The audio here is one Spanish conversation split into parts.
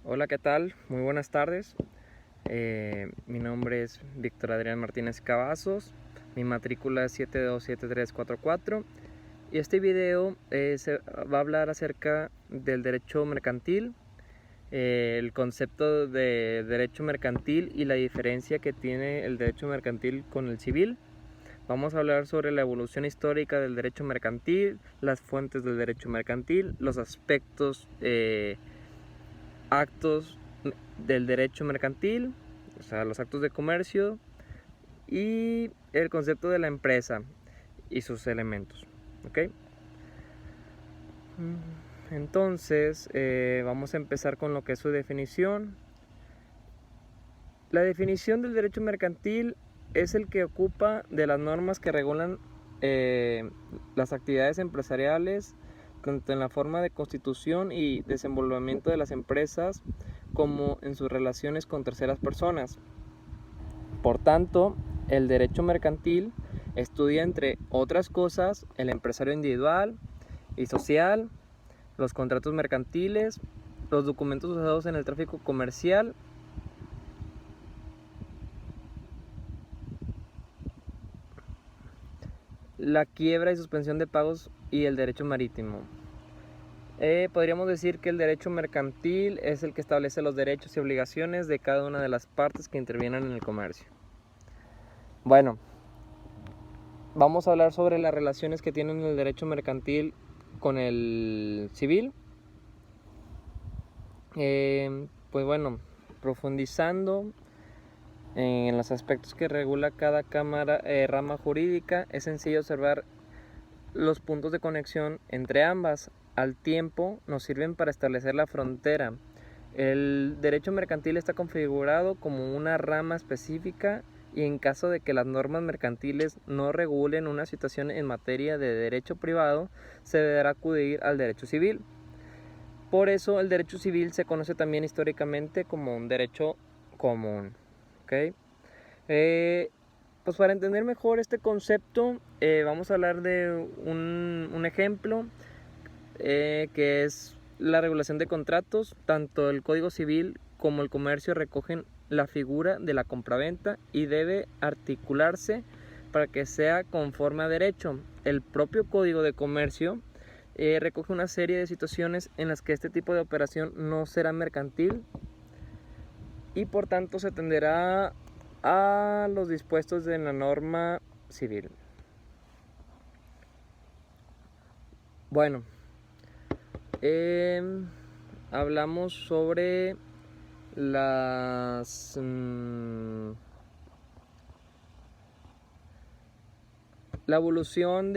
Hola, ¿qué tal? Muy buenas tardes. Mi nombre es Víctor Adrián Martínez Cavazos. Mi matrícula es 727344. Y este video se va a hablar acerca del derecho mercantil, el concepto de derecho mercantil y la diferencia que tiene el derecho mercantil con el civil. Vamos a hablar sobre la evolución histórica del derecho mercantil, las fuentes del derecho mercantil, los aspectos actos del derecho mercantil, o sea, los actos de comercio, y el concepto de la empresa y sus elementos. ¿Ok? Entonces, vamos a empezar con lo que es su definición. La definición del derecho mercantil es el que ocupa de las normas que regulan las actividades empresariales, tanto en la forma de constitución y desenvolvimiento de las empresas como en sus relaciones con terceras personas. Por tanto, el derecho mercantil estudia, entre otras cosas, el empresario individual y social, los contratos mercantiles, los documentos usados en el tráfico comercial, la quiebra y suspensión de pagos y el derecho marítimo. Podríamos decir que el derecho mercantil es el que establece los derechos y obligaciones de cada una de las partes que intervienen en el comercio. Bueno, vamos a hablar sobre las relaciones que tienen el derecho mercantil con el civil. Pues bueno, profundizando en los aspectos que regula cada rama jurídica, es sencillo observar los puntos de conexión entre ambas. Al tiempo nos sirven para establecer la frontera. El derecho mercantil está configurado como una rama específica y en caso de que las normas mercantiles no regulen una situación en materia de derecho privado, se deberá acudir al derecho civil. Por eso el derecho civil se conoce también históricamente como un derecho común. ¿Okay? Pues para entender mejor este concepto, vamos a hablar de un ejemplo que es la regulación de contratos. Tanto el Código Civil como el comercio recogen la figura de la compraventa y debe articularse para que sea conforme a derecho. El propio Código de Comercio recoge una serie de situaciones en las que este tipo de operación no será mercantil y por tanto se atenderá a los dispuestos en la norma civil. Bueno, hablamos sobre las la evolución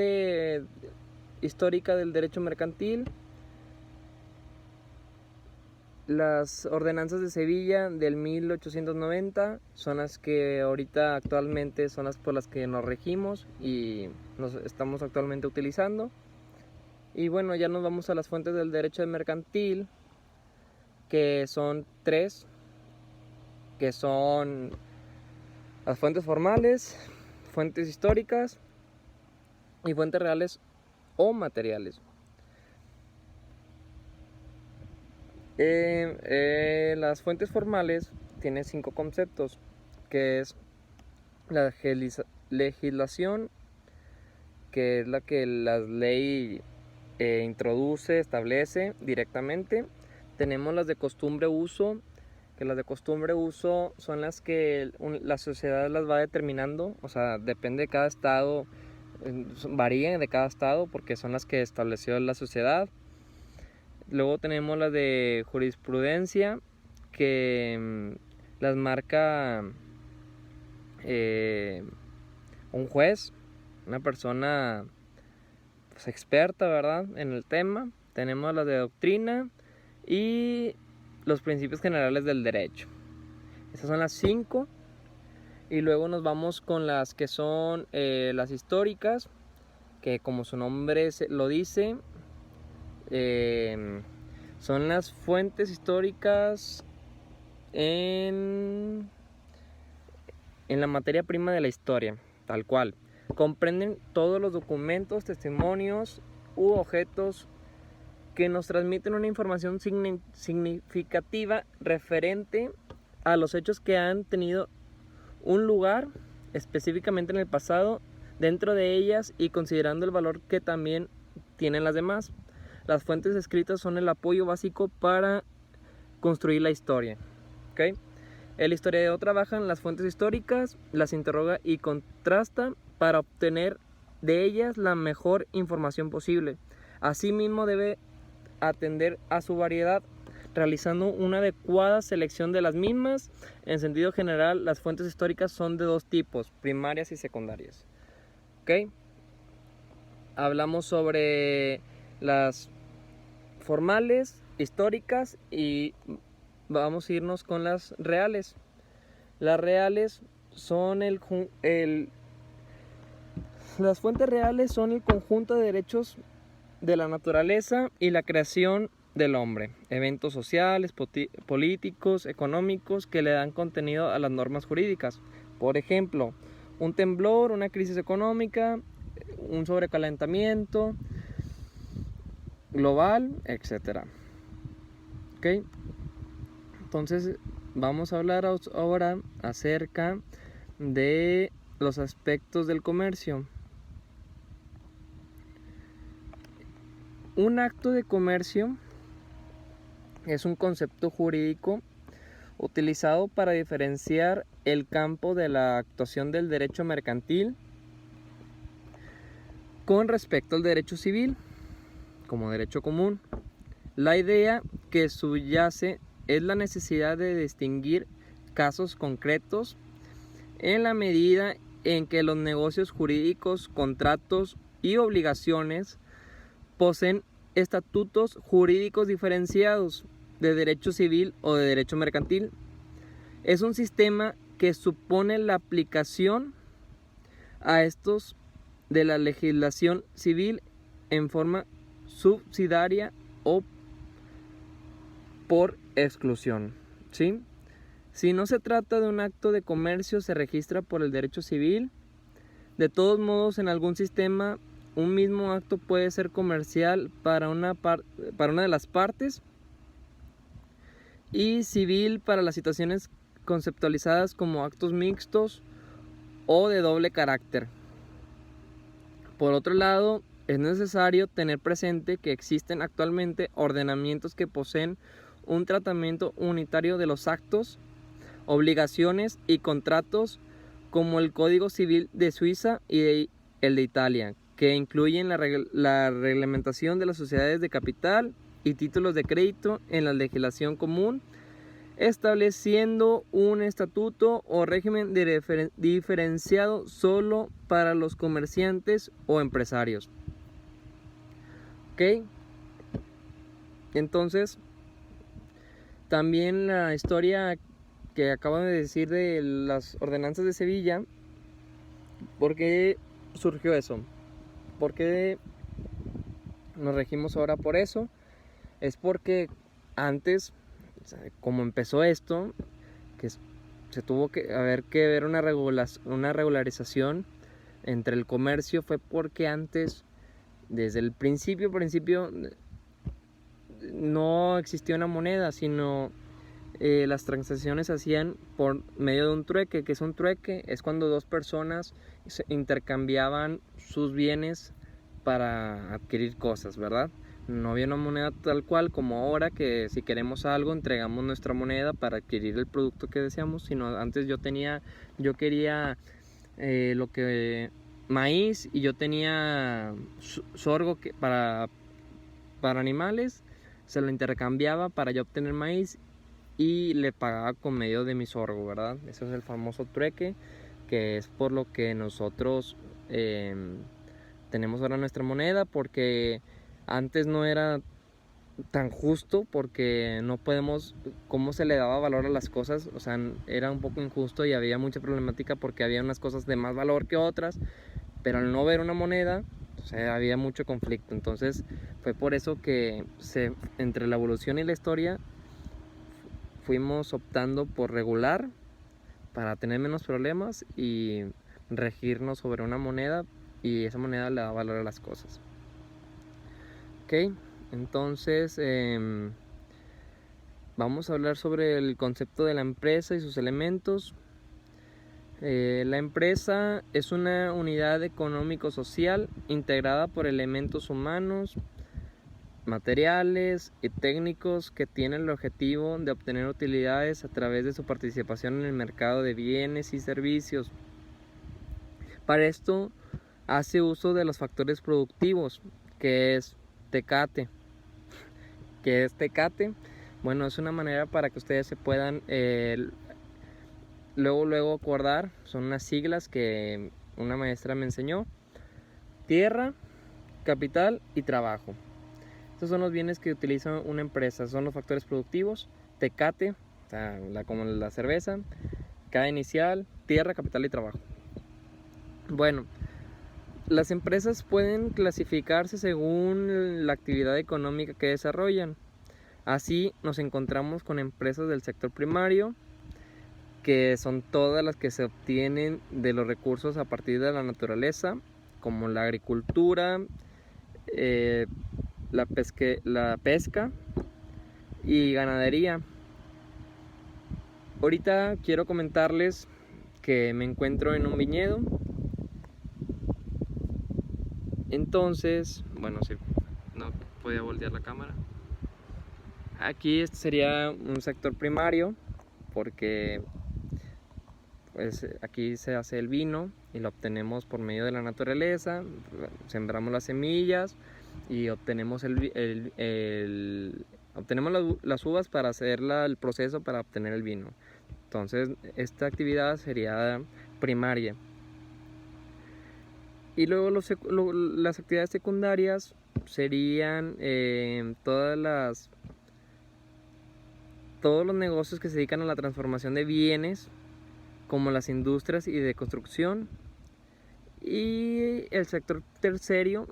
histórica del derecho mercantil. Las ordenanzas de Sevilla del 1890 son las que ahorita actualmente son las por las que nos regimos y nos estamos actualmente utilizando. Y bueno, ya nos vamos a las fuentes del derecho mercantil, que son tres, que son las fuentes formales, fuentes históricas y fuentes reales o materiales. Las fuentes formales tienen 5 conceptos, que es la legislación, que es la que la ley introduce, establece directamente. Tenemos las de costumbre uso, que las de costumbre uso son las que la sociedad las va determinando, o sea, depende de cada estado, varían de cada estado porque son las que estableció la sociedad. Luego tenemos las de jurisprudencia, que las marca un juez, una persona pues, experta, ¿verdad?, en el tema. Tenemos las de doctrina y los principios generales del derecho. Esas son las 5. Y luego nos vamos con las que son las históricas, que como su nombre lo dice, son las fuentes históricas en la materia prima de la historia, tal cual. Comprenden todos los documentos, testimonios u objetos que nos transmiten una información significativa referente a los hechos que han tenido un lugar específicamente en el pasado dentro de ellas y considerando el valor que también tienen las demás. Las fuentes escritas son el apoyo básico para construir la historia. ¿Okay? El historiador trabaja en las fuentes históricas, las interroga y contrasta para obtener de ellas la mejor información posible. Asimismo debe atender a su variedad, realizando una adecuada selección de las mismas. En sentido general, las fuentes históricas son de dos tipos, primarias y secundarias. ¿Okay? Hablamos sobre las formales, históricas, y vamos a irnos con las reales. Las reales son las fuentes reales son el conjunto de derechos de la naturaleza y la creación del hombre, eventos sociales, políticos, económicos que le dan contenido a las normas jurídicas. Por ejemplo, un temblor, una crisis económica, un sobrecalentamiento global, etc. ¿Okay? Entonces vamos a hablar ahora acerca de los aspectos del comercio. Un acto de comercio es un concepto jurídico utilizado para diferenciar el campo de la actuación del derecho mercantil con respecto al derecho civil como derecho común. La idea que subyace es la necesidad de distinguir casos concretos en la medida en que los negocios jurídicos, contratos y obligaciones poseen estatutos jurídicos diferenciados de derecho civil o de derecho mercantil. Es un sistema que supone la aplicación a estos de la legislación civil en forma subsidiaria o por exclusión, ¿sí? Si no se trata de un acto de comercio, se registra por el derecho civil. De todos modos, en algún sistema, un mismo acto puede ser comercial para una de las partes y civil para las situaciones conceptualizadas como actos mixtos o de doble carácter. Por otro lado, es necesario tener presente que existen actualmente ordenamientos que poseen un tratamiento unitario de los actos, obligaciones y contratos, como el Código Civil de Suiza y el de Italia, que incluyen la reglamentación de las sociedades de capital y títulos de crédito en la legislación común, estableciendo un estatuto o régimen diferenciado solo para los comerciantes o empresarios. ¿Ok? Entonces, también la historia que acabo de decir de las ordenanzas de Sevilla, ¿por qué surgió eso? ¿Por qué nos regimos ahora por eso? Es porque antes, como empezó esto, que se tuvo que ver una regularización entre el comercio, fue porque antes, desde el principio no existía una moneda, sino las transacciones se hacían por medio de un trueque. ¿Qué es un trueque? Es cuando dos personas intercambiaban sus bienes para adquirir cosas, ¿verdad? No había una moneda tal cual como ahora, que si queremos algo entregamos nuestra moneda para adquirir el producto que deseamos, sino antes yo quería maíz, y yo tenía sorgo para animales, se lo intercambiaba para yo obtener maíz y le pagaba con medio de mi sorgo, ¿verdad? Ese es el famoso trueque, que es por lo que nosotros tenemos ahora nuestra moneda, porque antes no era tan justo, porque no podemos, cómo se le daba valor a las cosas, o sea, era un poco injusto y había mucha problemática porque había unas cosas de más valor que otras, pero al no ver una moneda, o sea, había mucho conflicto. Entonces fue por eso que entre la evolución y la historia fuimos optando por regular para tener menos problemas y regirnos sobre una moneda, y esa moneda le da valor a las cosas. ¿Ok? Entonces, vamos a hablar sobre el concepto de la empresa y sus elementos. La empresa es una unidad económico-social integrada por elementos humanos, materiales y técnicos que tienen el objetivo de obtener utilidades a través de su participación en el mercado de bienes y servicios. Para esto hace uso de los factores productivos, que es Tecate. ¿Qué es Tecate? Bueno, es una manera para que ustedes se puedan luego acordar. Son unas siglas que una maestra me enseñó: tierra, capital y trabajo. Estos son los bienes que utiliza una empresa, son los factores productivos. Tecate, o sea, como la cerveza, cada inicial, tierra, capital y trabajo. Bueno, las empresas pueden clasificarse según la actividad económica que desarrollan. Así nos encontramos con empresas del sector primario, que son todas las que se obtienen de los recursos a partir de la naturaleza, como la agricultura, la pesca y ganadería. Ahorita quiero comentarles que me encuentro en un viñedo. Entonces, bueno, sí, no podía voltear la cámara. Aquí este sería un sector primario, porque pues aquí se hace el vino y lo obtenemos por medio de la naturaleza. Sembramos las semillas y obtenemos obtenemos las uvas para hacer el proceso para obtener el vino. Entonces esta actividad sería primaria. Y luego las actividades secundarias serían todos los negocios que se dedican a la transformación de bienes, como las industrias y de construcción. Y el sector terciario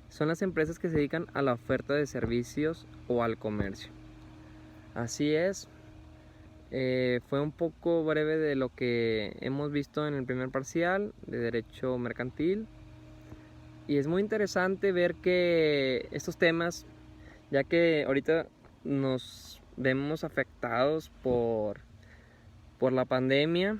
son las empresas que se dedican a la oferta de servicios o al comercio. Así es. Fue un poco breve de lo que hemos visto en el primer parcial de Derecho Mercantil. Y es muy interesante ver que estos temas, ya que ahorita nos vemos afectados por la pandemia,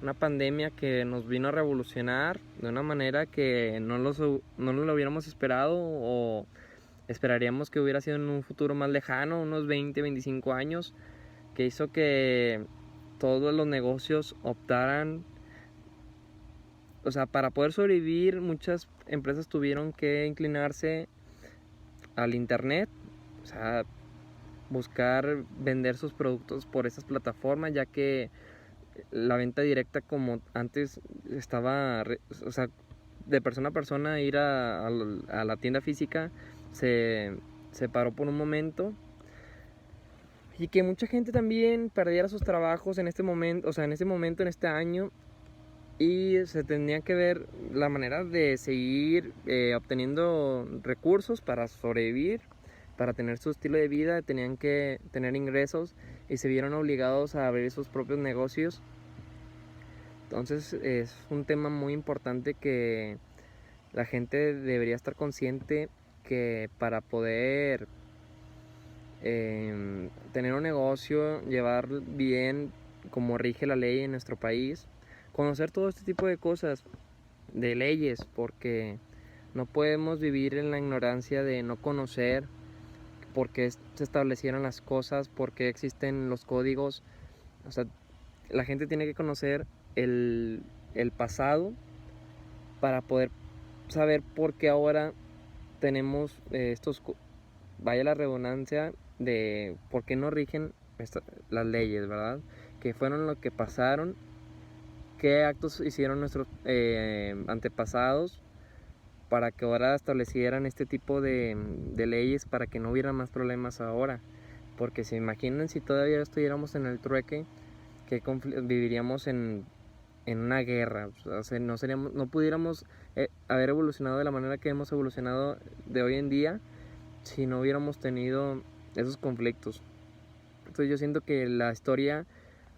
una pandemia que nos vino a revolucionar de una manera que no lo hubiéramos esperado, o esperaríamos que hubiera sido en un futuro más lejano, unos 20-25 años, que hizo que todos los negocios optaran, o sea, para poder sobrevivir muchas empresas tuvieron que inclinarse al internet, o sea, buscar vender sus productos por esas plataformas, ya que la venta directa como antes estaba, o sea, de persona a persona, ir a la tienda física se paró por un momento, y que mucha gente también perdiera sus trabajos en este momento, o sea, en este año, y se tendría que ver la manera de seguir obteniendo recursos para sobrevivir, para tener su estilo de vida. Tenían que tener ingresos y se vieron obligados a abrir sus propios negocios. Entonces es un tema muy importante que la gente debería estar consciente, que para poder tener un negocio, llevar bien como rige la ley en nuestro país, conocer todo este tipo de cosas, de leyes, porque no podemos vivir en la ignorancia de no conocer por qué se establecieron las cosas, por qué existen los códigos. O sea, la gente tiene que conocer el pasado para poder saber por qué ahora tenemos vaya la redundancia, de por qué no rigen las leyes, ¿verdad? Que fueron lo que pasaron, qué actos hicieron nuestros antepasados para que ahora establecieran este tipo de leyes, para que no hubiera más problemas ahora. Porque se imaginen si todavía estuviéramos en el trueque, que viviríamos en una guerra. O sea, no pudiéramos haber evolucionado de la manera que hemos evolucionado de hoy en día si no hubiéramos tenido esos conflictos. Entonces yo siento que la historia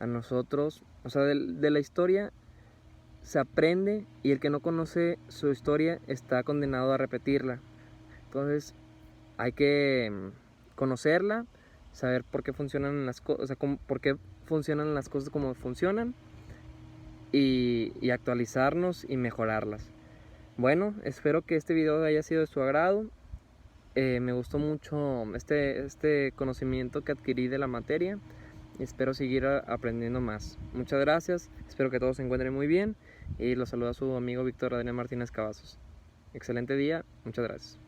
a nosotros, o sea, de la historia se aprende, y el que no conoce su historia está condenado a repetirla. Entonces hay que conocerla, saber por qué funcionan las cosas, o sea, por qué funcionan las cosas como funcionan y actualizarnos y mejorarlas. Bueno, espero que este video haya sido de su agrado. Me gustó mucho este conocimiento que adquirí de la materia y espero seguir aprendiendo más. Muchas gracias, espero que todos se encuentren muy bien y los saluda su amigo Víctor Adrián Martínez Cavazos. Excelente día, muchas gracias.